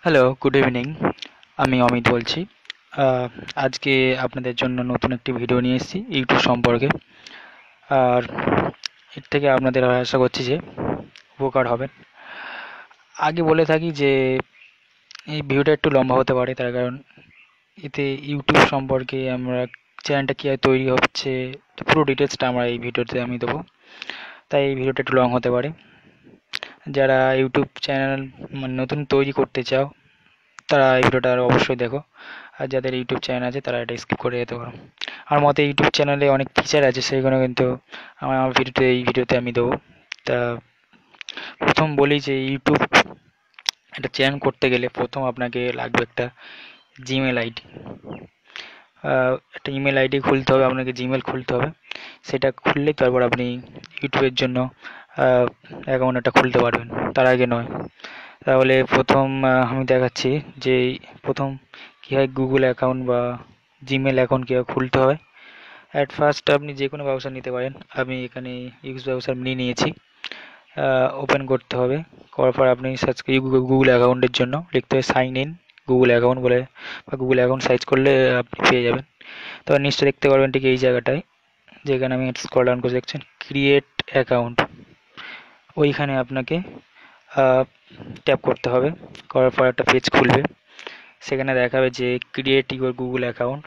Hello, good evening. আমি অমিত বলছি। আহ, আজকে আপনাদের জন্য নতুন একটি ভিডিও নিয়ে এসেছি ইউটিউব সম্পর্কে। আর এর থেকে আপনাদের আশা করছি যে উপকার হবেন। আগে বলে থাকি যে এই ভিডিওটা একটু লম্বা হতে পারে, তার কারণ এতে ইউটিউব সম্পর্কে আমরা চ্যানেলটা কীভাবে তৈরি হচ্ছে পুরো ডিটেলসটা আমরা এই ভিডিওতে আমি দেবো। তাই এই ভিডিওটা একটু লং হতে পারে। যারা ইউটিউব চ্যানেল মানে নতুন তৈরি করতে চাও তারা এই ভিডিওটা অবশ্যই দেখো। আর যাদের ইউটিউব চ্যানেল আছে তারা এটা স্কিপ করে যেতে পারো। আমার মতে ইউটিউব চ্যানেলে অনেক ফিচার আছে, সেগুলো কিন্তু আমার এই ভিডিওতে আমি দেবো। তা প্রথম বলি যে ইউটিউব একটা চ্যানেল করতে গেলে প্রথম আপনাকে লাগবে একটা জিমেল আইডি। একটা ইমেল আইডি খুলতে হবে, আপনাকে জিমেল খুলতে হবে। সেটা খুললে তারপর আপনি ইউটিউবের জন্য অ্যাকাউন্ট একটা খুলতে পারবেন, তার আগে নয়। তাহলে প্রথম আমি দেখাচ্ছি যে প্রথম কীভাবে গুগল অ্যাকাউন্ট বা জিমেল অ্যাকাউন্ট কীভাবে খুলতে হয়। অ্যাট ফার্স্ট আপনি যে কোনো ব্যবসা নিতে পারেন, আমি এখানে ইউজ ব্যবসার নিয়েছি। ওপেন করতে হবে, করার পর আপনি সার্চ করি গুগল অ্যাকাউন্টের জন্য লিখতে হবে সাইন ইন গুগল অ্যাকাউন্ট বলে, বা গুগল অ্যাকাউন্ট সার্চ করলে আপনি পেয়ে যাবেন। তবে নিচটা দেখতে পারবেন ঠিক এই জায়গাটায়, যেখানে আমি স্ক্রল ডাউন করে দেখছেন ক্রিয়েট অ্যাকাউন্ট, ওইখানে আপনাকে ট্যাপ করতে হবে। করার পর একটা পেজ খুলবে, সেখানে দেখাবে যে create your Google account.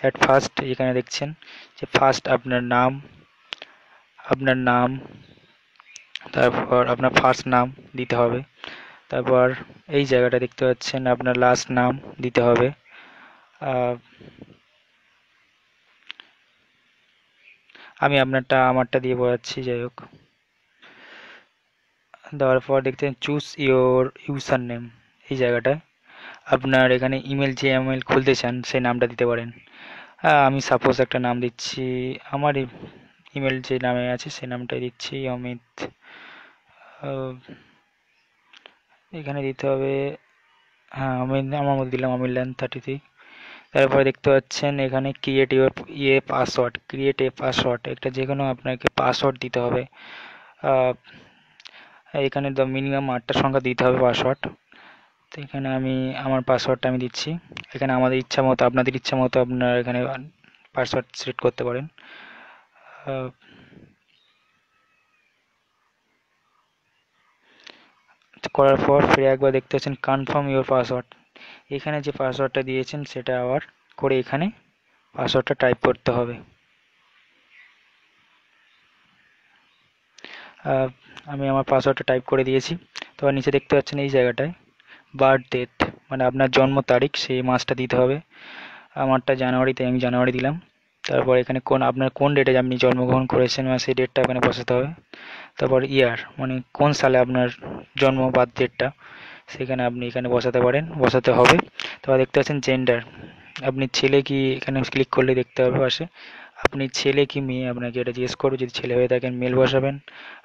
At first এখানে দেখছেন যে ফার্স্ট আপনার নাম, তারপর আপনার ফার্স্ট নাম দিতে হবে। তারপর এই জায়গাটা দেখতে পাচ্ছেন আপনার লাস্ট নাম দিতে হবে। আহ, আমি আমারটা দিয়ে বোঝাচ্ছি, যাই হোক। দেওয়ার পর দেখছেন চুজ ইওর ইউজার নেম, এই জায়গাটায় আপনার এখানে যে ইমেল খুলতে চান সেই নামটা দিতে পারেন। আমি সাপোজ একটা নাম দিচ্ছি, আমার ইমেল যে নামে আছে সেই নামটাই দিচ্ছি, অমিত। আহ, এখানে দিতে হবে, হ্যাঁ আমি আমার মধ্যে দিলাম অমিরল্যান্ড 33। তারপরে দেখতে পাচ্ছেন এখানে create your password, create a password, একটা যে কোনো আপনাকে পাসওয়ার্ড দিতে হবে। আহ, এখানে মিনিমাম 8টা সংখ্যা দিতে হবে পাসওয়ার্ড। তো এখানে আমি আমার পাসওয়ার্ডটা আমি দিচ্ছি। এখানে আমাদের ইচ্ছা মতো আপনাদের ইচ্ছা মতো আপনারা এখানে পাসওয়ার্ড সেট করতে পারেন। আহ, করার পর ফিরে একবার দেখতে পাচ্ছেন কনফার্ম ইওর পাসওয়ার্ড, এখানে যে পাসওয়ার্ডটা দিয়েছেন সেটা আবার করে এখানে পাসওয়ার্ডটা টাইপ করতে হবে। আমি আমার পাসওয়ার্ডটা টাইপ করে দিয়েছি। তো নিচে দেখতে পাচ্ছেন এই জায়গাটায় বার্থ ডেট, মানে আপনার জন্ম তারিখ সেই মাসটা দিতে হবে। আমারটা জানুয়ারিতে, আমি জানুয়ারি দিলাম। তারপর এখানে আপনার কোন ডেটে আপনি জন্মগ্রহণ করেছেন বা সেই ডেটটা এখানে বসাতে হবে। তারপর ইয়ার, মানে কোন সালে আপনার জন্ম, বার্থ ডেটটা সেখানে আপনি এখানে বসাতে হবে। তারপর দেখতে পাচ্ছেন জেন্ডার, আপনি ছেলে কি, এখানে ক্লিক করলে দেখতে হবে পাশে আপনি ছেলে কি মেয়ে, আপনাকে এটা জিজ্ঞেস করবে। যদি ছেলে হয়ে থাকেন মেল বসাবেন,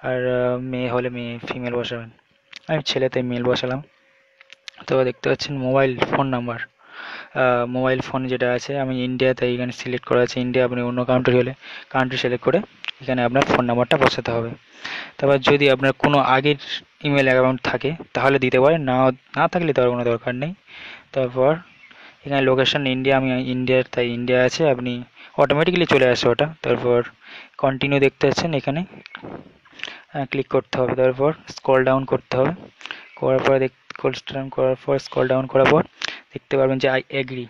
আর মেয়ে হলে ফিমেল বসাবেন। আমি ছেলেতে মেল বসালাম। তো দেখতে পাচ্ছেন মোবাইল ফোন যেটা আছে, আমি ইন্ডিয়া তাই এখানে সিলেক্ট করা আছে ইন্ডিয়া। আপনি অন্য কান্ট্রি হলে কান্ট্রি সিলেক্ট করে এখানে আপনার ফোন নাম্বারটা বসাতে হবে। তারপর যদি আপনার কোনো আগের ইমেল অ্যাকাউন্ট থাকে তাহলে দিতে পারেন, না থাকলে তার কোনো দরকার নেই। তারপর এখানে লোকেশন ইন্ডিয়া, আমি ইন্ডিয়ার তাই ইন্ডিয়া আছে, আপনি অটোমেটিক্যালি চলে আসে ওটা। তারপর কন্টিনিউ দেখতে পাচ্ছেন এখানে ক্লিক করতে হবে। তারপর স্ক্রল ডাউন করতে হবে, করার পর স্ক্রল ডাউন করার পর দেখতে পারবেন যে আই এগ্রি,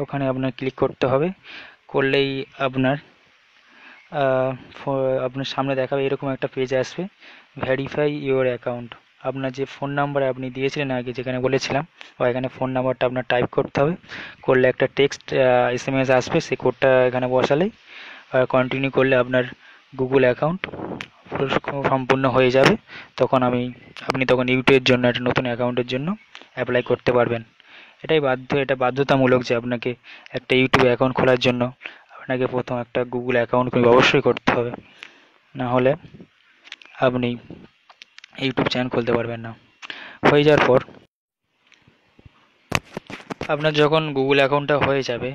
ওখানে আপনার ক্লিক করতে হবে। করলেই আপনার সামনে দেখাবে এরকম একটা পেজ আসবে, ভেরিফাই ইওর অ্যাকাউন্ট। আপনার যে ফোন নাম্বার আপনি দিয়েছিলেন আগে, যেখানে বলেছিলাম, বা এখানে ফোন নাম্বারটা আপনার টাইপ করতে হবে। করলে একটা টেক্সট এসএমএস আসবে, সেই কোডটা এখানে বসালেই আর কন্টিনিউ করলে আপনার গুগল অ্যাকাউন্ট সম্পূর্ণ হয়ে যাবে। তখন আপনি তখন ইউটিউবের জন্য একটা নতুন অ্যাকাউন্টের জন্য অ্যাপ্লাই করতে পারবেন। এটা বাধ্যতামূলক যে আপনাকে একটা ইউটিউব অ্যাকাউন্ট খোলার জন্য আপনাকে প্রথম একটা গুগল অ্যাকাউন্ট অবশ্যই করতে হবে, না হলে আপনি ইউটিউব চ্যানেল খুলতে পারবেন না। হয়ে যাওয়ার পর আপনার যখন গুগল অ্যাকাউন্টটা হয়ে যাবে,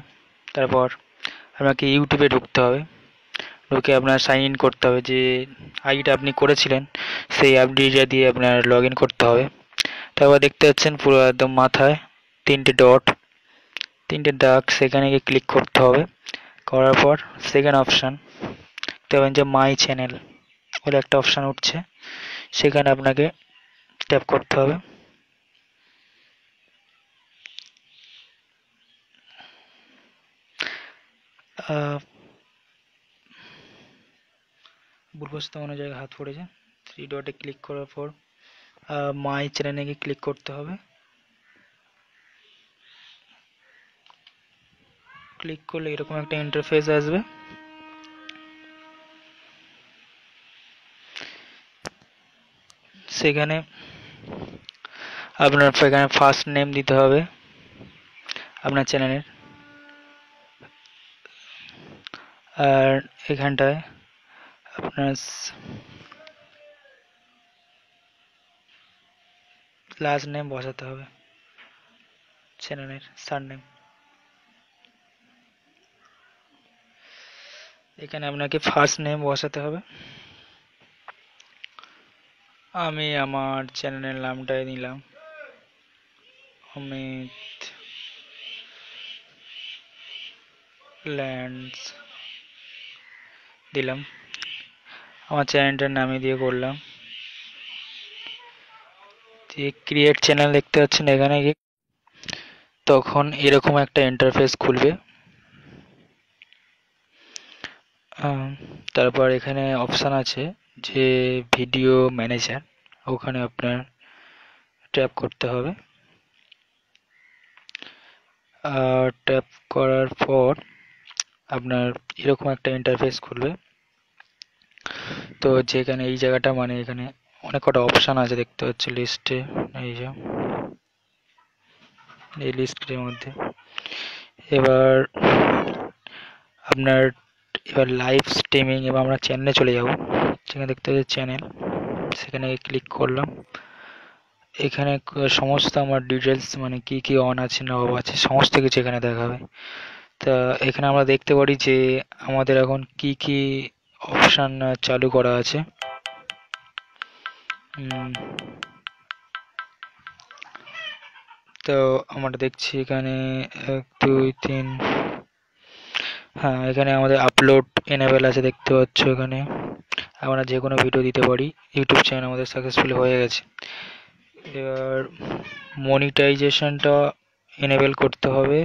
তারপর আপনাকে ইউটিউবে ঢুকতে হবে। ঢুকে আপনার সাইন ইন করতে হবে, যে আইডিটা আপনি করেছিলেন সেই আইডিটা দিয়ে আপনার লগ ইন করতে হবে। তারপর দেখতে পাচ্ছেন পুরো একদম মাথায় তিনটে ডট, তিনটে দাগ, সেখানে গিয়ে ক্লিক করতে হবে। করার পর সেকেন্ড অপশান দেখতে পাবেন যে মাই চ্যানেল বলে একটা অপশান উঠছে, সেখানে আপনাকে ট্যাপ করতে হবে। ভুলবশত অন্য জায়গায় হাত পড়েছে। থ্রি ডটে ক্লিক করার পর মাই চ্যানেলে গিয়ে ক্লিক করতে হবে। ক্লিক করলে এরকম একটা ইন্টারফেস আসবে। সেখানে আপনার এখানে ফার্স্ট নেম দিতে হবে আপনার চ্যানেলের, আর এখানটায় আপনার লাস্ট নেম বসাতে হবে, চ্যানেলের সারনেম। এখানে আপনাকে ফার্স্ট নেম বসাতে হবে। আমি আমার চ্যানেলের নামটাই নিলাম অমিত ল্যান্ডস দিলাম, আমার চ্যানেলটার নামই দিয়ে করলাম। ক্রিয়েট চ্যানেল দেখতে পাচ্ছেন এখানে গিয়ে তখন এরকম একটা ইন্টারফেস খুলবে। তারপর এখানে অপশান আছে যে ভিডিও ম্যানেজার, ওখানে আপনার ট্যাপ করতে হবে। আর ট্যাপ করার পর আপনার এরকম একটা ইন্টারফেস খুলবে। তো যেখানে এই জায়গাটা মানে এখানে অনেক কটা অপশান আছে দেখতে পাচ্ছি লিস্টে, এই যে এই লিস্টের মধ্যে এবার আপনার লাইভ স্ট্রিমিং, এবার আমরা চ্যানেলে চলে যাব। সেখানে দেখতে পাচ্ছি চ্যানেল, সেখানে ক্লিক করলাম। এখানে সমস্ত আমার ডিটেলস মানে কি কি অন আছে না অফ আছে সমস্ত কিছু এখানে দেখাবে। তা এখানে আমরা দেখতে পারি যে আমাদের এখন কি কি অপশান চালু করা আছে। তো আমরা দেখছি এখানে 1 2 3, হ্যাঁ এখানে আমাদের আপলোড এনেবেল আছে দেখতে পাচ্ছ। এখানে আমরা যে কোনো ভিডিও দিতে পারি। ইউটিউব চ্যানেল আমাদের সাকসেসফুলি হয়ে গেছে। এবার মনিটাইজেশনটা এনেবেল করতে হবে,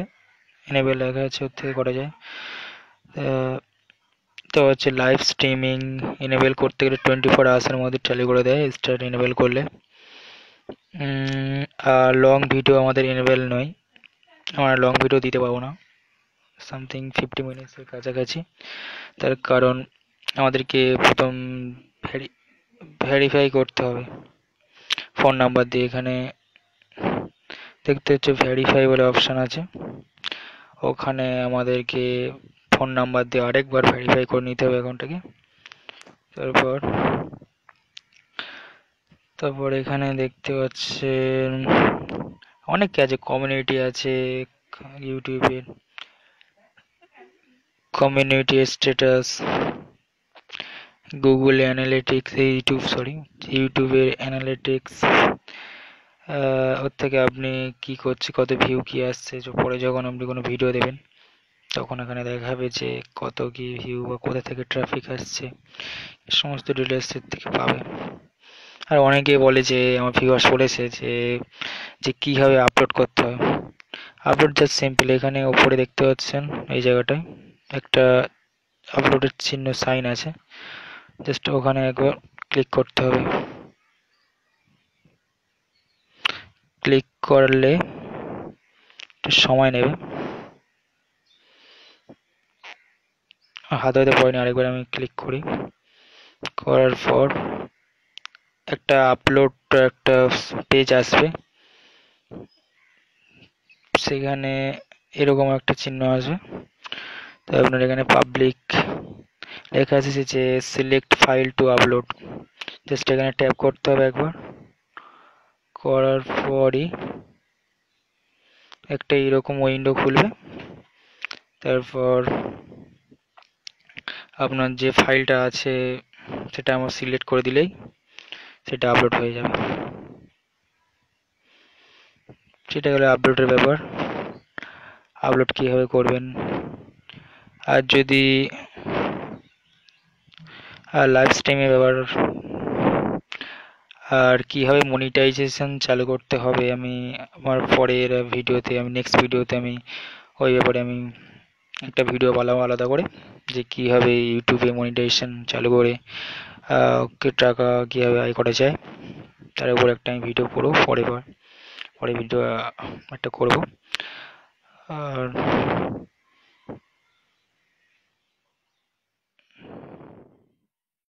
এনেবেল লেখা আছে ওর থেকে করা যায়। তো হচ্ছে লাইভ স্ট্রিমিং এনেবেল করতে গেলে 24 আওয়ার্সের মধ্যে চালু করে দেয় স্টার্ট এনেবেল করলে। আর লং ভিডিও আমাদের এনেবেল নয়, আমরা লং ভিডিও দিতে পারবো না, সামথিং 50 মিনিটসের কাছাকাছি। তার কারণ আমাদেরকে প্রথম ভেরিফাই করতে হবে ফোন নাম্বার দিয়ে। এখানে দেখতে হচ্ছে ভেরিফাই বলে অপশান আছে, ওখানে আমাদেরকে ফোন নাম্বার দিয়ে আরেকবার ভেরিফাই করে নিতে হবে অ্যাকাউন্টটাকে। তারপর এখানে দেখতে পাচ্ছেন অনেক আছে, কমিউনিটি আছে ইউটিউবের, কমিউনিটি স্ট্যাটাস, গুগল অ্যানালিটিক্স, ইউটিউবের অ্যানালিটিক্স, ওর থেকে আপনি কি করছে, কত ভিউ কি আসছে, পরে যখন আপনি কোনো ভিডিও দেবেন তখন এখানে দেখাবে যে কত কি ভিউ বা কোথা থেকে ট্রাফিক আসছে, এই সমস্ত ডিটেলস এর থেকে পাবে। আর অনেকে বলে যে আমার ভিউয়ার্স বলেছে যে কীভাবে আপলোড করতে হয়। আপলোড জাস্ট সিম্পল, এখানে উপরে দেখতে পাচ্ছেন এই জায়গাটায় একটা আপলোডের চিহ্ন সাইন আছে, জাস্ট ওখানে একবার ক্লিক করতে হবে। ক্লিক করলে একটু সময় নেবে, হাতে পড়েনি, আরেকবার আমি ক্লিক করি। করার পর একটা আপলোড একটা পেজ আসবে, সেখানে এরকম একটা চিহ্ন আসবে। তো আপনার এখানে পাবলিক লেখা আছে যে select file to upload, just এখানে ট্যাপ করতে হবে একবার। করার পরই একটা এরকম উইন্ডো খুলবে। তারপর আপনার যে ফাইলটা আছে সেটা আমার সিলেক্ট করে দিলেই সেটা আপলোড হয়ে যাবে। সেটা হলো আপলোডের ব্যাপার, আপলোড কীভাবে করবেন। আর যদি লাইভ স্ট্রিমের ব্যাপার, আর কীভাবে মনিটাইজেশন চালু করতে হবে, আমি আমার পরের ভিডিওতে, আমি নেক্সট ভিডিওতে আমি ওই ব্যাপারে আমি একটা ভিডিও বানাবো আলাদা করে, যে কীভাবে ইউটিউবে মনিটাইজেশন চালু করে টাকা কীভাবে আয় করা যায়, তার উপর একটা আমি ভিডিও করবো পরে ভিডিও একটা করব। আর